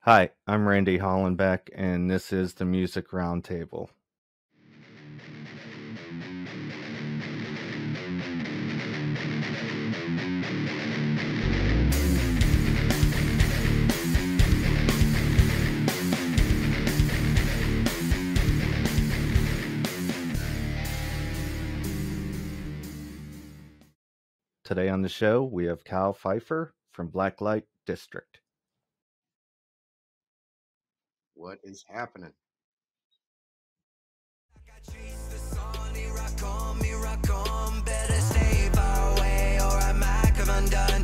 Hi, I'm Randy Hollenbeck, and this is the Music Roundtable. Today on the show, we have Kyle Pfeiffer from Blacklite District. What is happening?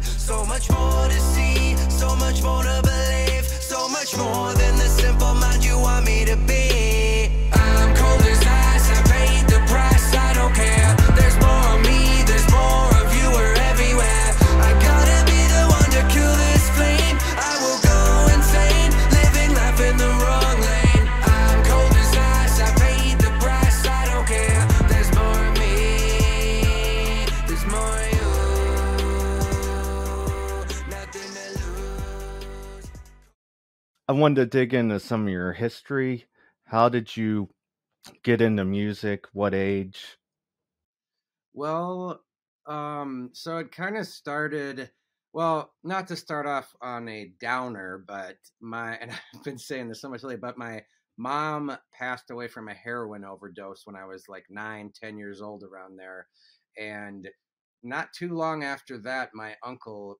So much more to see, so much more to believe, so much more than the simple mind you want me to be. I'm cold as ice, I paid the price, I don't care. There's more of me, there's more of you, we're everywhere. I gotta be the one to kill this flame. I will go insane, living life in the wrong lane. I'm cold as ice, I paid the price, I don't care. There's more of me, there's more of you. I wanted to dig into some of your history. How did you get into music? What age? Well, so it kind of started, well, not to start off on a downer, but and I've been saying this so much lately, but my mom passed away from a heroin overdose when I was like 9, 10 years old, around there. And not too long after that, my uncle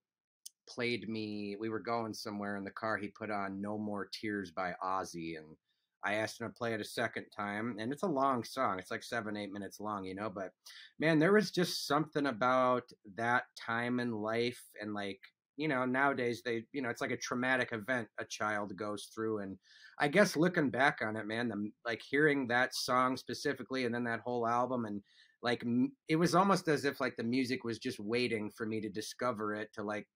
played me. We were going somewhere in the car. He put on No More Tears by Ozzy, and I asked him to play it a second time. And it's a long song. It's like 7, 8 minutes long, but man, there was just something about that time in life. And like, nowadays it's like a traumatic event a child goes through. And I guess looking back on it, man, like hearing that song specifically and then that whole album, and like it was almost as if like the music was just waiting for me to discover it, to like,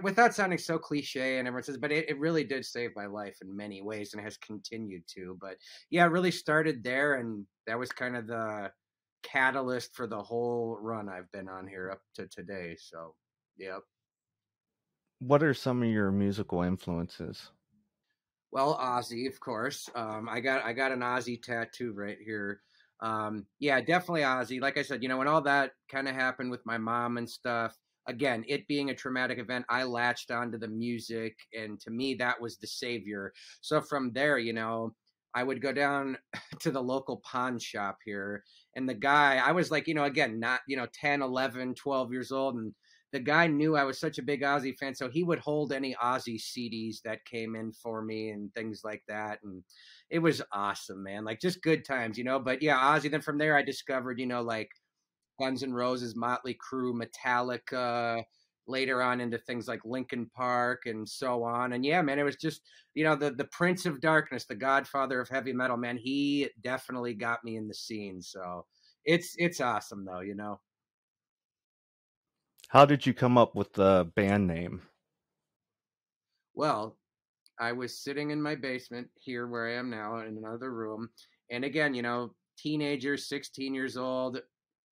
without sounding so cliche and everyone says, but it really did save my life in many ways and has continued to. But yeah, it really started there. And that was kind of the catalyst for the whole run I've been on here up to today. So, yep. What are some of your musical influences? Well, Ozzy, of course. I got an Ozzy tattoo right here. Yeah, definitely Ozzy. Like I said, when all that kind of happened with my mom and stuff, again, it being a traumatic event, I latched onto the music, and to me, that was the savior. So from there, I would go down to the local pawn shop here, and the guy, I was like, again, not, 10, 11, 12 years old, and the guy knew I was such a big Ozzy fan, so he would hold any Ozzy CDs that came in for me and things like that. And it was awesome, man. Like just good times. But yeah, Ozzy. Then from there, I discovered, like Guns N' Roses, Motley Crue, Metallica. Later on into things like Linkin Park and so on. And yeah, man, it was just, the Prince of Darkness, the Godfather of heavy metal, man. He definitely got me in the scene. So it's awesome though. How did you come up with the band name? Well, I was sitting in my basement here where I am now in another room. And again, teenager, 16 years old,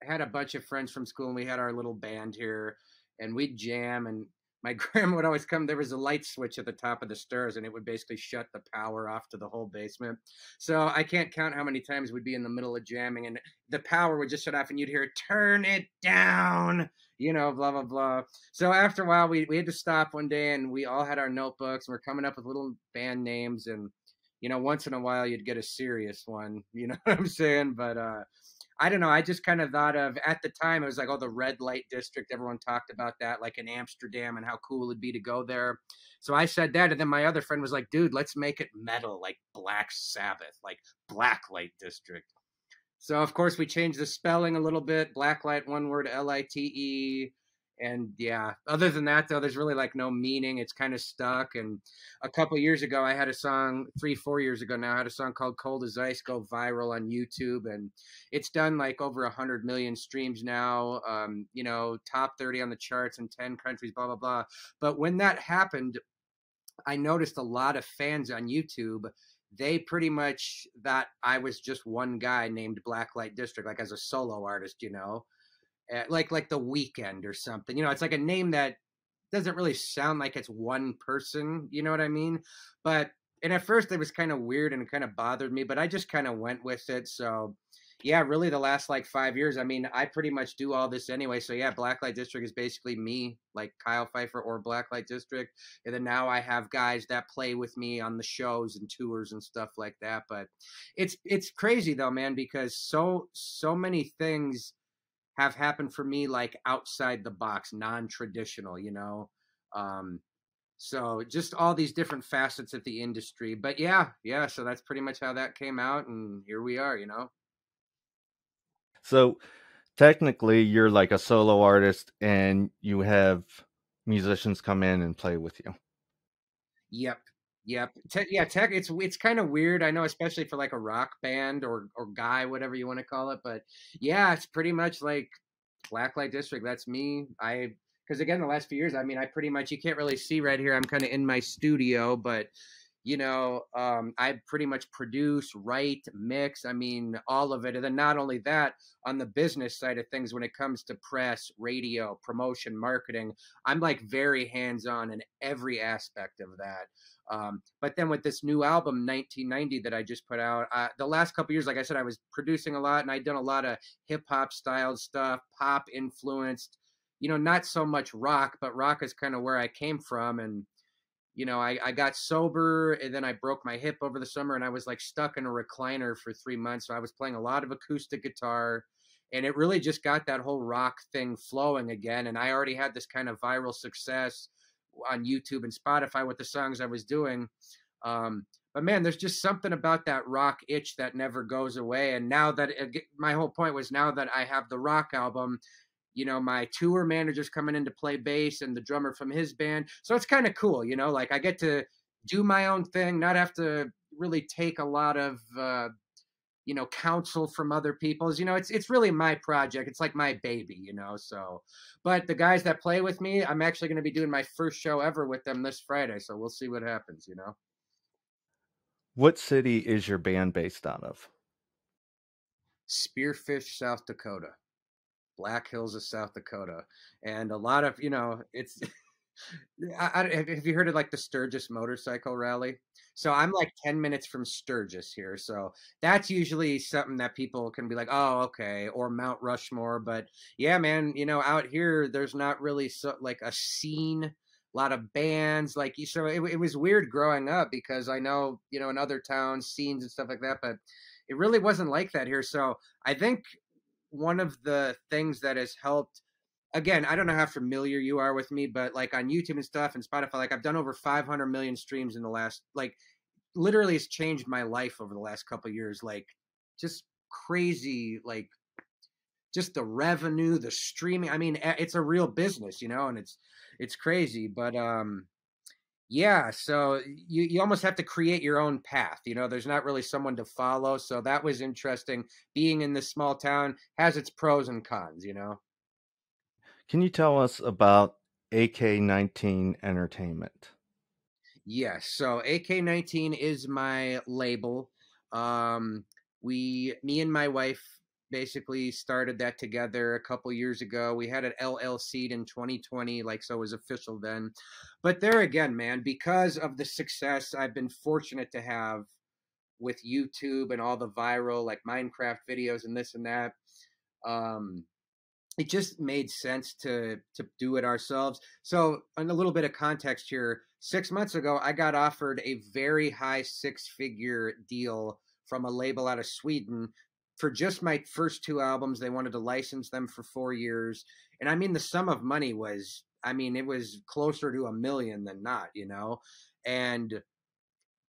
had a bunch of friends from school, and we had our little band here, and we'd jam. And my grandma would always come. There was a light switch at the top of the stairs, and it would basically shut the power off to the whole basement. So I can't count how many times we'd be in the middle of jamming, and the power would just shut off, and you'd hear, "Turn it down," blah, blah, blah. So after a while, we had to stop one day, and we all had our notebooks, and we're coming up with little band names. And, once in a while, you'd get a serious one, you know what I'm saying? But I don't know. I just kind of thought of, at the time, it was like, oh, the red light district. Everyone talked about that, like in Amsterdam, and how cool it'd be to go there. So I said that. And then my other friend was like, dude, let's make it metal, like Black Sabbath, like Blacklight District. So of course we changed the spelling a little bit. Blacklight, one word, Lite. And yeah, other than that though, there's really like no meaning. It's kind of stuck. And a couple years ago, I had a song, 3, 4 years ago now, I had a song called Cold as Ice go viral on YouTube, and it's done like over 100 million streams now. Top 30 on the charts in 10 countries, blah blah blah. But when that happened, I noticed a lot of fans on YouTube. They pretty much thought I was just one guy named Blacklight District, like as a solo artist, like The Weekend or something. It's like a name that doesn't really sound like it's one person, you know what I mean? But and at first it was kind of weird and it kind of bothered me, but I just kind of went with it. So yeah, really the last like 5 years, I mean, I pretty much do all this anyway. So yeah, Blacklight District is basically me, like Kyle Pfeiffer or Blacklight District. And then now I have guys that play with me on the shows and tours and stuff like that. But it's crazy though, man, because so many things have happened for me like outside the box, non-traditional, you know. Um, so just all these different facets of the industry. But yeah, so that's pretty much how that came out, and here we are, you know. So technically, you're like a solo artist, and you have musicians come in and play with you. Yep. Yep. Yeah, tech it's kind of weird. I know, especially for like a rock band or guy, whatever you want to call it, but yeah, it's pretty much like Blacklight District. That's me. Because again, the last few years, I mean, I pretty much, you can't really see right here. I'm kind of in my studio, but I pretty much produce, write, mix. I mean, all of it. And then not only that, on the business side of things, when it comes to press, radio, promotion, marketing, I'm like very hands-on in every aspect of that. But then with this new album, 1990, that I just put out, the last couple years, like I said, I was producing a lot and I'd done a lot of hip hop styled stuff, pop influenced, not so much rock, but rock is kind of where I came from. And I got sober and then I broke my hip over the summer and I was like stuck in a recliner for 3 months. So I was playing a lot of acoustic guitar and it really just got that whole rock thing flowing again. And I already had this kind of viral success on YouTube and Spotify with the songs I was doing. But man, there's just something about that rock itch that never goes away. And now that my whole point was, now that I have the rock album, my tour manager's coming in to play bass and the drummer from his band. So it's kind of cool, like I get to do my own thing, not have to really take a lot of, counsel from other people's, it's really my project. It's like my baby, so, but the guys that play with me, I'm actually going to be doing my first show ever with them this Friday. So we'll see what happens. What city is your band based out of? Spearfish, South Dakota. Black Hills of South Dakota. And a lot of, it's have you heard of like the Sturgis motorcycle rally? So I'm like 10 minutes from Sturgis here. So that's usually something that people can be like, oh, okay, or Mount Rushmore. But yeah, man, out here, there's not really like a scene, a lot of bands. Like, so it was weird growing up because I know, in other towns, scenes and stuff like that, but it really wasn't like that here. So I think one of the things that has helped, again, I don't know how familiar you are with me, but like on YouTube and stuff and Spotify, like I've done over 500 million streams in the last, like literally it's changed my life over the last couple of years. Like just crazy, like just the revenue, the streaming. I mean, it's a real business, and it's crazy, but, yeah, so you almost have to create your own path. There's not really someone to follow. So that was interesting. Being in this small town has its pros and cons. Can you tell us about AK19 Entertainment? Yes. So AK19 is my label. Me and my wife basically started that together a couple years ago. We had an LLC in 2020, like, so it was official then. But there again, man, because of the success I've been fortunate to have with YouTube and all the viral like Minecraft videos and this and that, it just made sense to do it ourselves. So, in a little bit of context here, 6 months ago, I got offered a very high six-figure deal from a label out of Sweden for just my first two albums. They wanted to license them for 4 years. And I mean, the sum of money was, it was closer to $1 million than not. And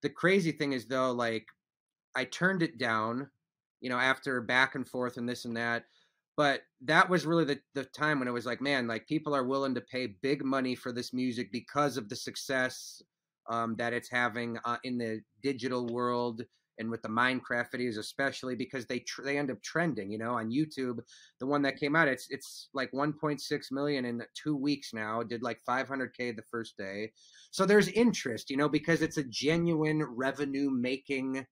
the crazy thing is, though, like, I turned it down, after back and forth and this and that. But that was really the time when it was like, man, like people are willing to pay big money for this music because of the success that it's having in the digital world and with the Minecraft videos, especially because they end up trending, on YouTube. The one that came out, it's like 1.6 million in 2 weeks now. It did like 500K the first day. So there's interest, because it's a genuine revenue making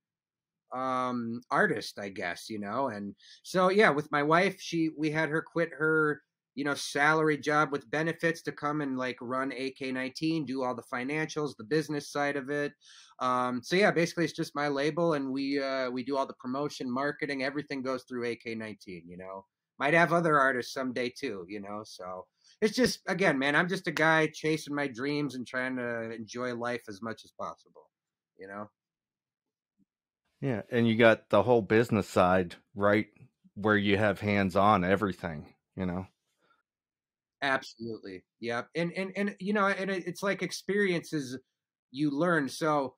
artist, I guess. And so yeah, with my wife, we had her quit her salary job with benefits to come and like run AK19, do all the financials, the business side of it. So yeah, basically it's just my label, and we do all the promotion, marketing, everything goes through AK19. Might have other artists someday too. So it's just, again, man, I'm just a guy chasing my dreams and trying to enjoy life as much as possible. You know. Yeah, and you got the whole business side, right, where you have hands on everything, you know? Absolutely. Yep. And it's like experiences you learn. So,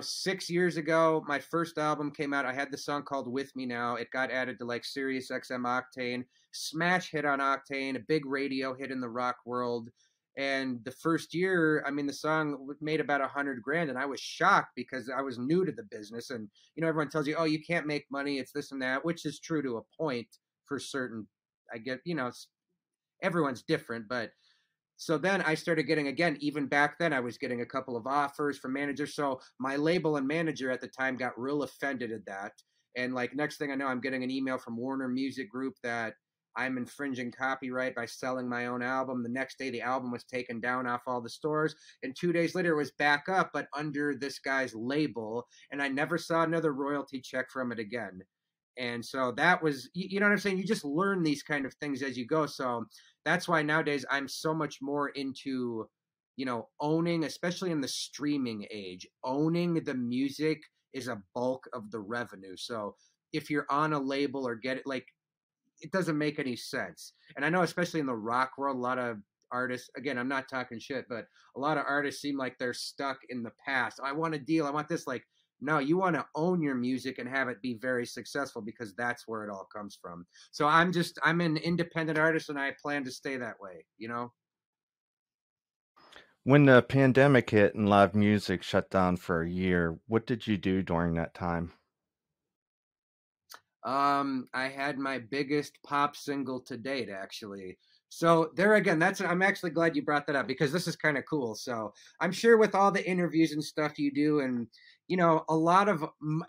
6 years ago, my first album came out. I had the song called With Me Now. It got added to like Sirius XM Octane, smash hit on Octane, a big radio hit in the rock world. And the first year, I mean, the song made about 100 grand, and I was shocked because I was new to the business. And everyone tells you, oh, you can't make money, it's this and that, which is true to a point for certain. I get, everyone's different, but so then I started getting, again, even back then I was getting a couple of offers from managers. So my label and manager at the time got real offended at that. And like next thing I know, I'm getting an email from Warner Music Group that I'm infringing copyright by selling my own album. The next day the album was taken down off all the stores, and 2 days later it was back up, but under this guy's label, and I never saw another royalty check from it again. And so that was, you know what I'm saying? You just learn these kind of things as you go. So that's why nowadays I'm so much more into, owning, especially in the streaming age, owning the music is a bulk of the revenue. So if you're on a label or get it, like, it doesn't make any sense. And I know, especially in the rock world, a lot of artists, again, I'm not talking shit, but a lot of artists seem like they're stuck in the past. I want a deal. I want this. Like, no, you want to own your music and have it be very successful, because that's where it all comes from. So I'm an independent artist, and I plan to stay that way. When the pandemic hit and live music shut down for a year, what did you do during that time? I had my biggest pop single to date, actually. So there again, I'm actually glad you brought that up, because this is kind of cool. So I'm sure with all the interviews and stuff you do, and a lot of,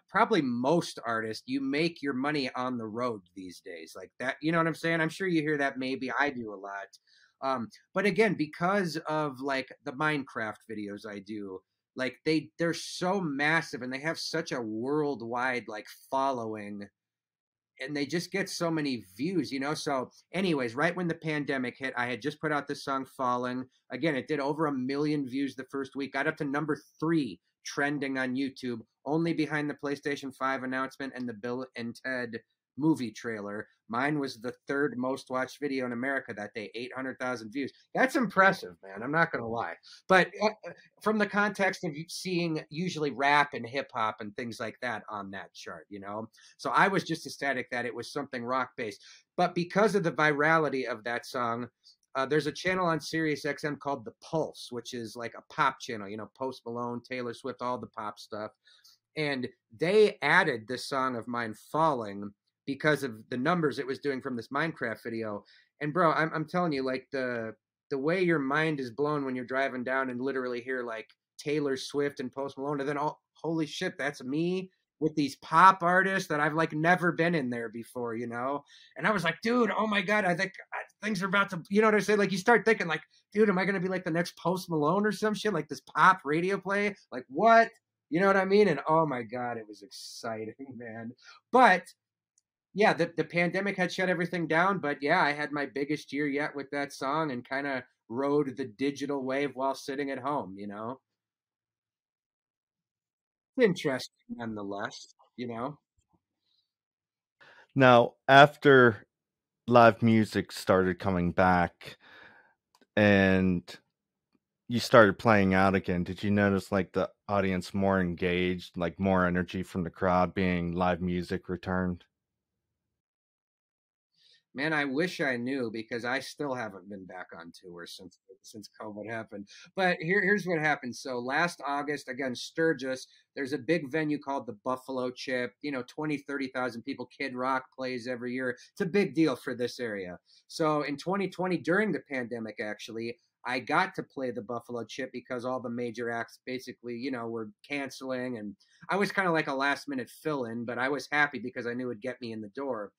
probably most artists, you make your money on the road these days, like that. You know what I'm saying? I'm sure you hear that. Maybe I do a lot. But again, because of like the Minecraft videos I do, like they're so massive, and they have such a worldwide like following, and they just get so many views. So anyways, right when the pandemic hit, I had just put out this song Falling. Again, it did over 1 million views the first week, got up to number 3 trending on YouTube, only behind the PlayStation 5 announcement and the Bill and Ted movie trailer. Mine was the third most watched video in America that day, 800,000 views. That's impressive, man. I'm not going to lie. But from the context of seeing usually rap and hip hop and things like that on that chart. So I was just ecstatic that it was something rock based. But because of the virality of that song, there's a channel on Sirius XM called The Pulse, which is like a pop channel, Post Malone, Taylor Swift, all the pop stuff. And they added this song of mine, Falling, because of the numbers it was doing from this Minecraft video. And bro, I'm telling you, like the way your mind is blown when you're driving down and literally hear like Taylor Swift and Post Malone, and then, oh, holy shit, that's me with these pop artists that I've like never been in there before. And I was like, dude, oh my god, I think things are about to, you know what I'm saying? Like, you start thinking like, dude, am I gonna be like the next Post Malone or some shit, like this pop radio play? Like, what? You know what I mean? And oh my god, it was exciting, man. But yeah, the pandemic had shut everything down, but yeah, I had my biggest year yet with that song, and kind of rode the digital wave while sitting at home. It's interesting nonetheless. Now, after live music started coming back and you started playing out again, did you notice like the audience more engaged, like more energy from the crowd being live music returned? Man, I wish I knew, because I still haven't been back on tour since COVID happened. But here's what happened. So last August, again, Sturgis, there's a big venue called the Buffalo Chip. 20, 30,000 people. Kid Rock plays every year. It's a big deal for this area. So in 2020, during the pandemic, actually, I got to play the Buffalo Chip because all the major acts basically, were canceling, and I was kind of like a last minute fill in, but I was happy because I knew it'd get me in the door.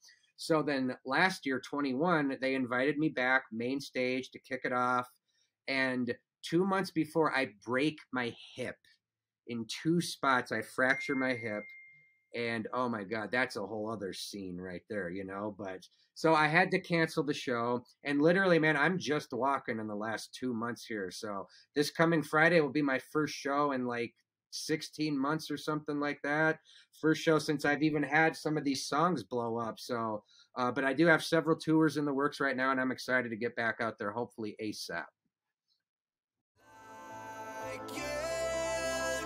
So then last year, 21, they invited me back main stage to kick it off. And 2 months before I break my hip in two spots, I fracture my hip. And oh my God, that's a whole other scene right there, you know. But so I had to cancel the show. And literally, man, I'm just walking in the last 2 months here. So this coming Friday will be my first show in like 16 months or something like that. First show since I've even had some of these songs blow up. So, but I do have several tours in the works right now, and I'm excited to get back out there, hopefully ASAP. Like you,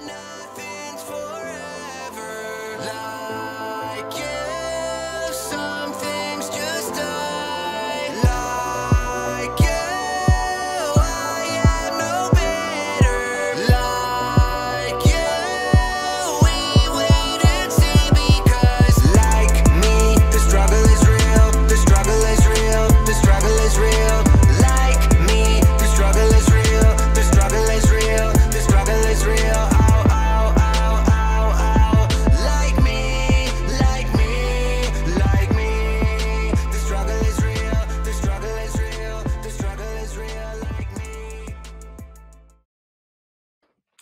nothing's forever. Like you, some things just die. Like you, I am no better. Like you, we wait and see because like me, the struggle is real. The struggle is real. The struggle is real. Like me, the struggle is real. The struggle is real. The struggle is real. Ow, ow, ow, ow, ow. Like me, like me, like me. The struggle is real. The struggle is real. The struggle is real. Like me.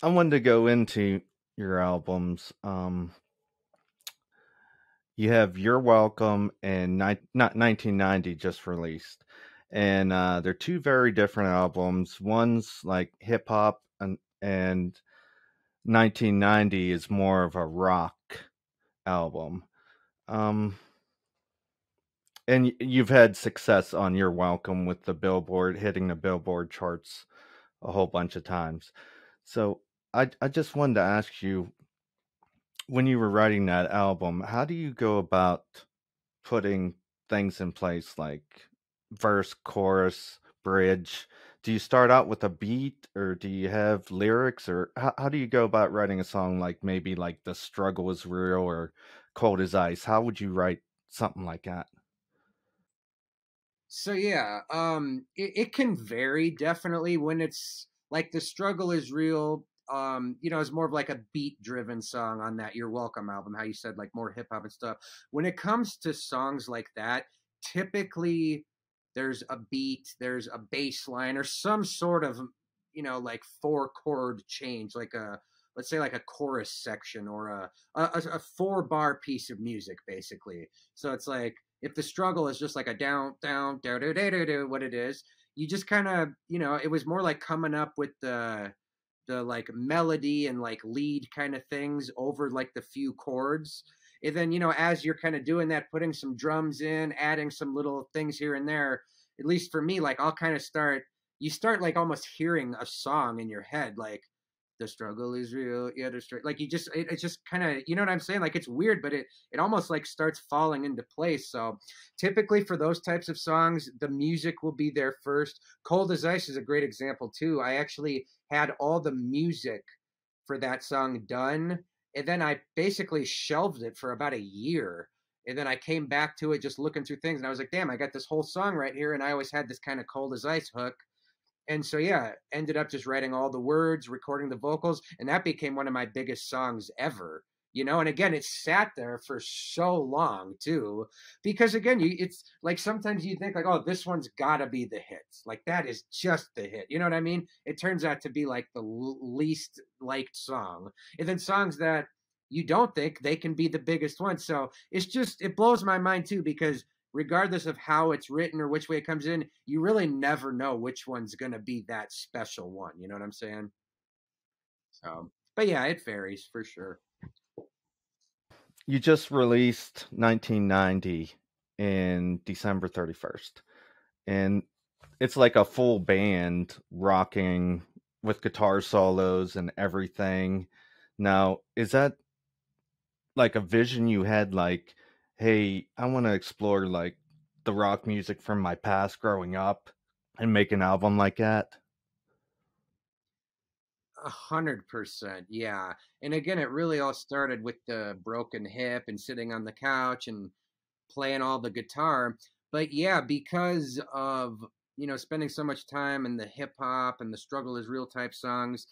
I wanted to go into your albums. You have You're Welcome and not 1990 just released. And they're two very different albums. One's like hip hop, and 1990 is more of a rock album. Um, and you've had success on You're Welcome with the Billboard, hitting the Billboard charts a whole bunch of times. So I just wanted to ask you, when you were writing that album, how do you go about putting things in place like verse, chorus, bridge? Do you start out with a beat, or do you have lyrics, or how do you go about writing a song like maybe like The Struggle Is Real or Cold as Ice? How would you write something like that? So yeah, it can vary definitely when it's like the struggle is real. You know, it's more of like a beat driven song on that You're Welcome album, how you said like more hip hop and stuff. When it comes to songs like that, typically there's a beat, there's a bass line or some sort of, you know, like four chord change, like a let's say like a chorus section or a 4 bar piece of music basically. So it's like if the struggle is just like a down, down, do, do, do, do, do, what it is, you just kind of, you know, it was more like coming up with the like melody and like lead kind of things over like the few chords. And then, you know, as you're kind of doing that, putting some drums in, adding some little things here and there, at least for me, like I'll kind of start, you start like almost hearing a song in your head, like the struggle is real. Yeah, like you just it's just kind of, you know what I'm saying? Like it's weird, but it almost like starts falling into place. So typically for those types of songs, the music will be there first. Cold as Ice is a great example too. I actually had all the music for that song done, and then I basically shelved it for about a year. And then I came back to it just looking through things, and I was like, damn, I got this whole song right here. And I always had this kind of Cold as Ice hook. And so yeah, ended up just writing all the words, recording the vocals, and that became one of my biggest songs ever. You know, and again, it sat there for so long too, because again, it's like sometimes you think like, oh, this one's got to be the hit, like that is just the hit. You know what I mean? It turns out to be like the least liked song, and then songs that you don't think they can be the biggest one. So it's just it blows my mind too because regardless of how it's written or which way it comes in, you really never know which one's going to be that special one. You know what I'm saying? So, but yeah, it varies for sure. You just released 1990 in December 31st, and it's like a full band rocking with guitar solos and everything. Now, is that like a vision you had, like, hey, I want to explore like the rock music from my past growing up and make an album like that? 100%. Yeah. And again, it really all started with the broken hip and sitting on the couch and playing all the guitar. But yeah, because of, you know, spending so much time in the hip hop and the struggle is real type songs,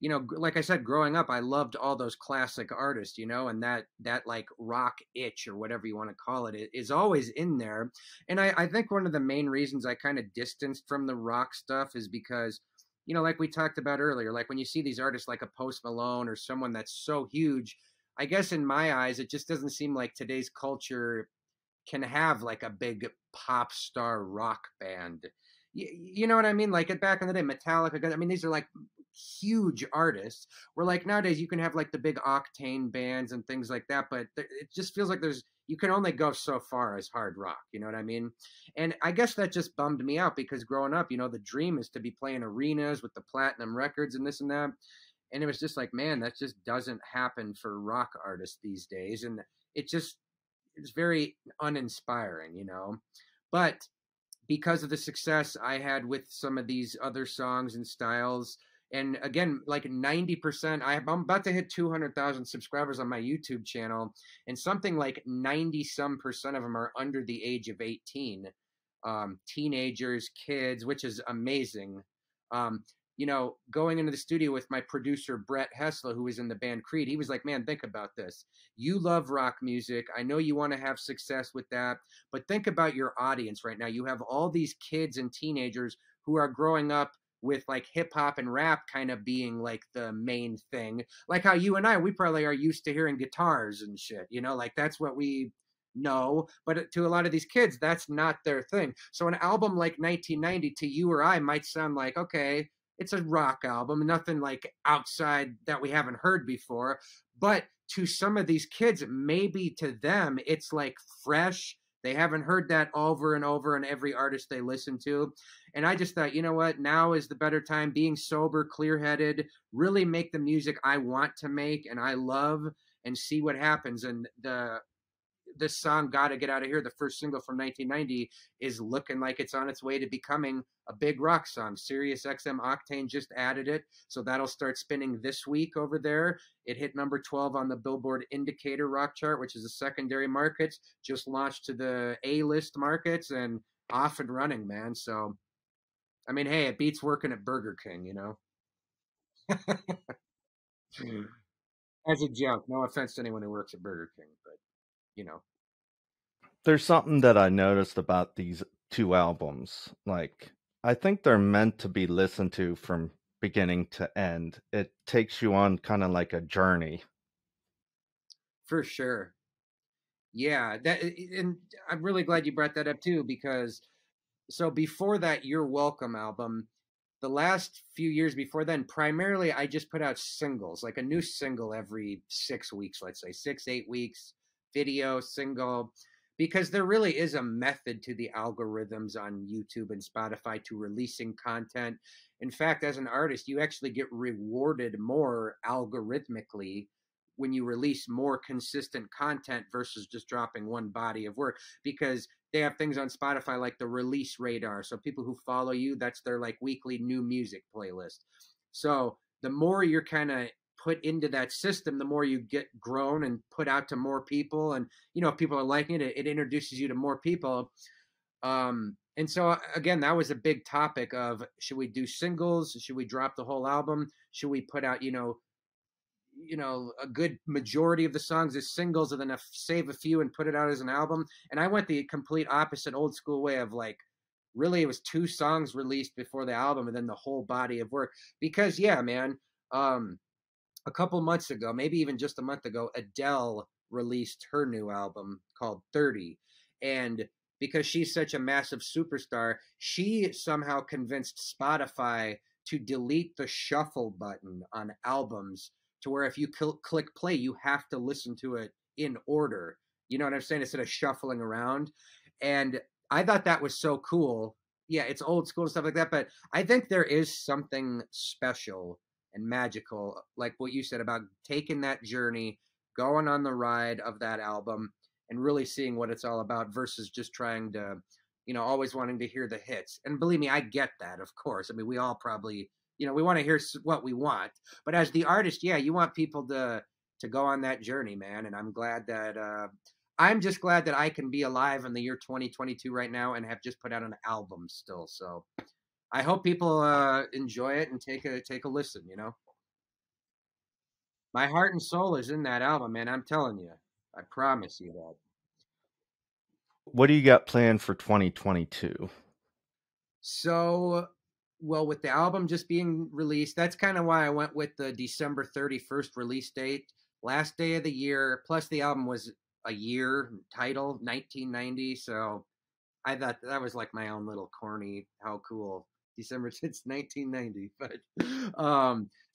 you know, like I said, growing up, I loved all those classic artists, you know, and that like rock itch or whatever you want to call it is always in there. And I think one of the main reasons I kind of distanced from the rock stuff is because, you know, like we talked about earlier, like when you see these artists like a Post Malone or someone that's so huge, I guess in my eyes, it just doesn't seem like today's culture can have like a big pop star rock band. You know what I mean? Like back in the day, Metallica. I mean, these are like huge artists. Where like nowadays you can have like the big octane bands and things like that, but it just feels like there's you can only go so far as hard rock. You know what I mean? And I guess that just bummed me out because growing up, you know, the dream is to be playing arenas with the platinum records and this and that. And it was just like, man, that just doesn't happen for rock artists these days. And it just it's very uninspiring, you know. But because of the success I had with some of these other songs and styles, and again, like 90%, I'm about to hit 200,000 subscribers on my YouTube channel, and something like 90 some percent of them are under the age of 18. Teenagers, kids, which is amazing. Um, you know, going into the studio with my producer, Brett Hessler, who was in the band Creed, he was like, man, think about this. You love rock music. I know you want to have success with that, but think about your audience right now. You have all these kids and teenagers who are growing up with like hip hop and rap kind of being like the main thing. Like how you and I, we probably are used to hearing guitars and shit, you know, like that's what we know. But to a lot of these kids, that's not their thing. So an album like 1990 to you or I might sound like, okay, it's a rock album, nothing like outside that we haven't heard before. But to some of these kids, maybe to them, it's like fresh. They haven't heard that over and over in every artist they listen to. And I just thought, you know what? Now is the better time, being sober, clear headed, really make the music I want to make and I love and see what happens. And this song "Gotta Get Out of Here," the first single from 1990, is looking like it's on its way to becoming a big rock song. Sirius XM Octane just added it, so that'll start spinning this week over there. It hit number 12 on the Billboard Indicator Rock Chart, which is a secondary markets, just launched to the A-list markets and off and running, man. So, I mean, hey, it beats working at Burger King, you know? As a joke, no offense to anyone who works at Burger King, but, you know. There's something that I noticed about these two albums. Like, I think they're meant to be listened to from beginning to end. It takes you on kind of like a journey. For sure. Yeah, that and I'm really glad you brought that up too because so before that You're Welcome album, the last few years before then, primarily I just put out singles, like a new single every 6 weeks, let's say 6, 8 weeks, video, single, because there really is a method to the algorithms on YouTube and Spotify to releasing content. In fact, as an artist, you actually get rewarded more algorithmically when you release more consistent content versus just dropping one body of work because they have things on Spotify like the release radar. So people who follow you, that's their like weekly new music playlist. So the more you're kind of put into that system, the more you get grown and put out to more people. And, you know, if people are liking it, it introduces you to more people. And so again, that was a big topic of should we do singles? Should we drop the whole album? Should we put out, a good majority of the songs as singles and then save a few and put it out as an album? And I went the complete opposite old school way of like, really it was 2 songs released before the album and then the whole body of work because yeah, man, a couple months ago, maybe even just a month ago, Adele released her new album called 30. And because she's such a massive superstar, she somehow convinced Spotify to delete the shuffle button on albums to where if you click play, you have to listen to it in order. You know what I'm saying? Instead of shuffling around. And I thought that was so cool. Yeah, it's old school and stuff like that, but I think there is something special and magical, like what you said about taking that journey, going on the ride of that album, and really seeing what it's all about versus just trying to, always wanting to hear the hits. And believe me, I get that, of course. I mean, we all probably, we want to hear what we want. But as the artist, yeah, you want people to go on that journey, man. And I'm just glad that I can be alive in the year 2022 right now and have just put out an album still. So I hope people enjoy it and take a listen, My heart and soul is in that album, man. I'm telling you. I promise you that. What do you got planned for 2022? So, well, with the album just being released, that's kind of why I went with the December 31st release date, last day of the year. Plus, the album was a year title, 1990. So I thought that was like my own little corny, how cool. December, it's 1990. But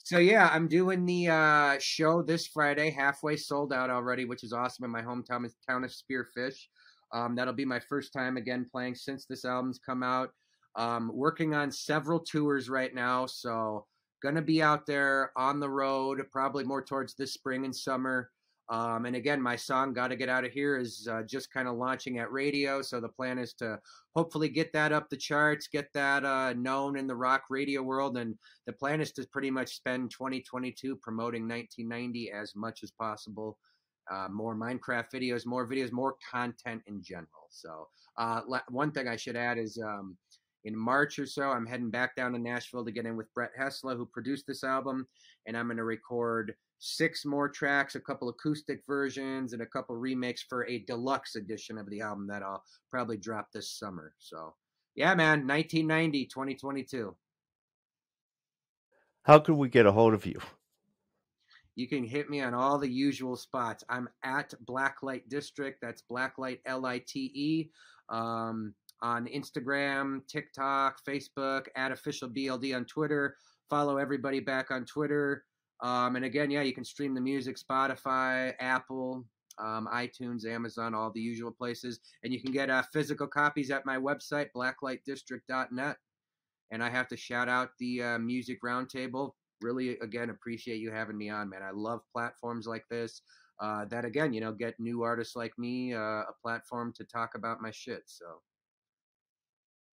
so yeah, I'm doing the show this Friday, halfway sold out already, which is awesome in my hometown town of Spearfish. That'll be my first time again playing since this album's come out. Working on several tours right now, so gonna be out there on the road, probably more towards this spring and summer. And again, my song "Gotta Get Out of Here" is just kind of launching at radio, so the plan is to hopefully get that up the charts, get that known in the rock radio world, and the plan is to pretty much spend 2022 promoting 1990 as much as possible. More Minecraft videos, more content in general. So one thing I should add is in March or so, I'm heading back down to Nashville to get in with Brett Hessla, who produced this album, and I'm going to record 6 more tracks, a couple acoustic versions, and a couple remakes for a deluxe edition of the album that I'll probably drop this summer. So, yeah, man, 1990, 2022. How could we get a hold of you? You can hit me on all the usual spots. I'm at Blacklite District. That's Blacklite LITE. On Instagram, TikTok, Facebook, at official BLD on Twitter. Follow everybody back on Twitter. And again, yeah, you can stream the music Spotify, Apple, iTunes, Amazon, all the usual places. And you can get physical copies at my website, blacklightdistrict.net. And I have to shout out the Music Roundtable. Really, again, appreciate you having me on, man. I love platforms like this that, again, get new artists like me a platform to talk about my shit. So,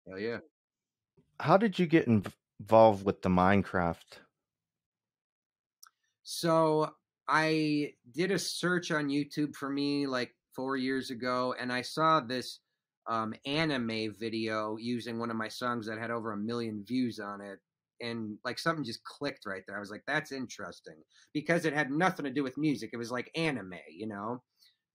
hell yeah. How did you get involved with the Minecraft? So I did a search on YouTube for me like 4 years ago, and I saw this anime video using one of my songs that had over 1 million views on it. And like something just clicked right there. I was like, that's interesting because it had nothing to do with music. It was like anime, It was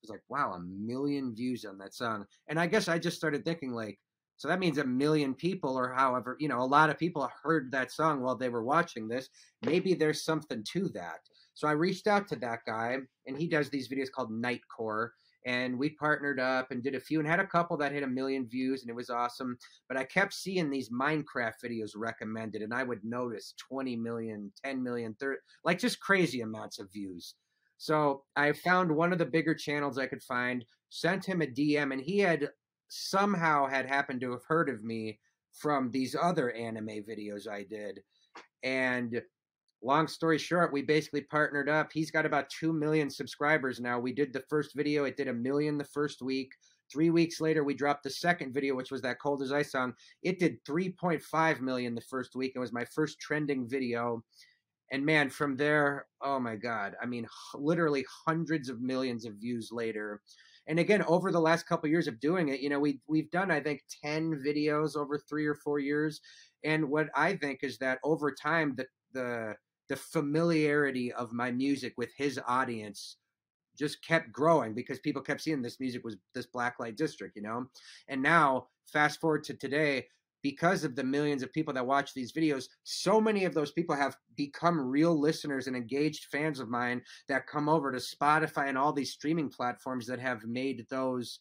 like, wow, 1 million views on that song. And I guess I just started thinking like, so that means 1 million people or however, a lot of people heard that song while they were watching this. Maybe there's something to that. So I reached out to that guy, and he does these videos called Nightcore. And we partnered up and did a few and had a couple that hit 1 million views, and it was awesome. But I kept seeing these Minecraft videos recommended, and I would notice 20 million, 10 million, 30, like just crazy amounts of views. So I found one of the bigger channels I could find, sent him a DM, and he had somehow had happened to have heard of me from these other anime videos I did. And long story short, we basically partnered up. He's got about 2 million subscribers now. We did the first video. It did 1 million the first week. 3 weeks later, we dropped the second video, which was that Cold as Ice song. It did 3.5 million the first week. It was my first trending video. And man, from there, oh my God, I mean, literally hundreds of millions of views later. And again, over the last couple of years of doing it, we've done, I think, 10 videos over 3 or 4 years. And what I think is that over time, the familiarity of my music with his audience just kept growing because people kept seeing this music was this Blacklight District, And now, fast forward to today, because of the millions of people that watch these videos, so many of those people have become real listeners and engaged fans of mine that come over to Spotify and all these streaming platforms that have made those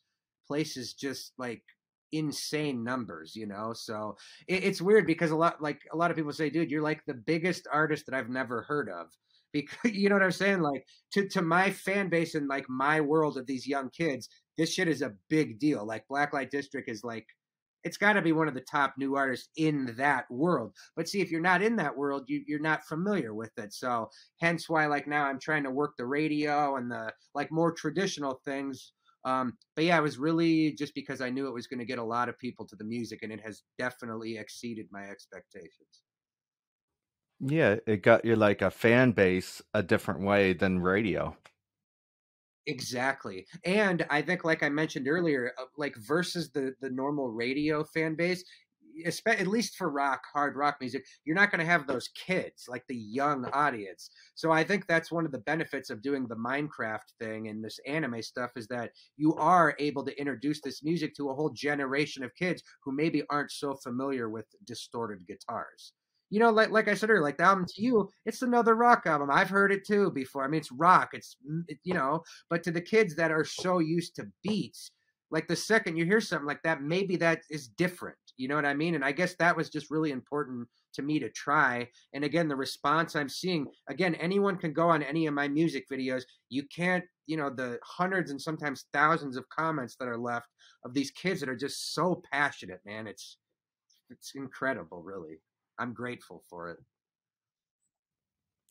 places just like insane numbers, So it's weird because a lot of people say, dude, you're like the biggest artist that I've never heard of. Because you know what I'm saying? Like to my fan base and like my world of these young kids, this shit is a big deal. Like Blacklight District is like, it's got to be one of the top new artists in that world. But see, if you're not in that world, you're not familiar with it. So hence why like now I'm trying to work the radio and the like more traditional things. But yeah, it was really just because I knew it was going to get a lot of people to the music, and it has definitely exceeded my expectations. Yeah, it got you like a fan base a different way than radio. Exactly. And I think, like I mentioned earlier, like versus the normal radio fan base, at least for rock, hard rock music, you're not going to have those kids, like the young audience. So I think that's one of the benefits of doing the Minecraft thing and this anime stuff, is that you are able to introduce this music to a whole generation of kids who maybe aren't so familiar with distorted guitars. You know, like I said earlier, like the album to you, it's another rock album. I've heard it too before. I mean, it's rock. You know, but to the kids that are so used to beats, like the second you hear something like that, maybe that is different. You know what I mean? And I guess that was just really important to me to try. And again, the response I'm seeing, again, anyone can go on any of my music videos. You can't, you know, the hundreds and sometimes thousands of comments that are left of these kids that are just so passionate, man. It's incredible, really. I'm grateful for it.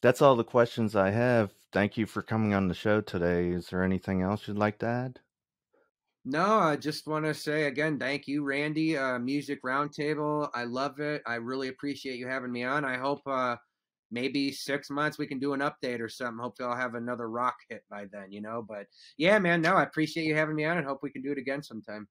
That's all the questions I have. Thank you for coming on the show today. Is there anything else you'd like to add? No, I just want to say again, thank you, Randy. Music Roundtable. I love it. I really appreciate you having me on. I hope maybe 6 months we can do an update or something. Hopefully I'll have another rock hit by then, you know. But yeah, man, no, I appreciate you having me on and hope we can do it again sometime.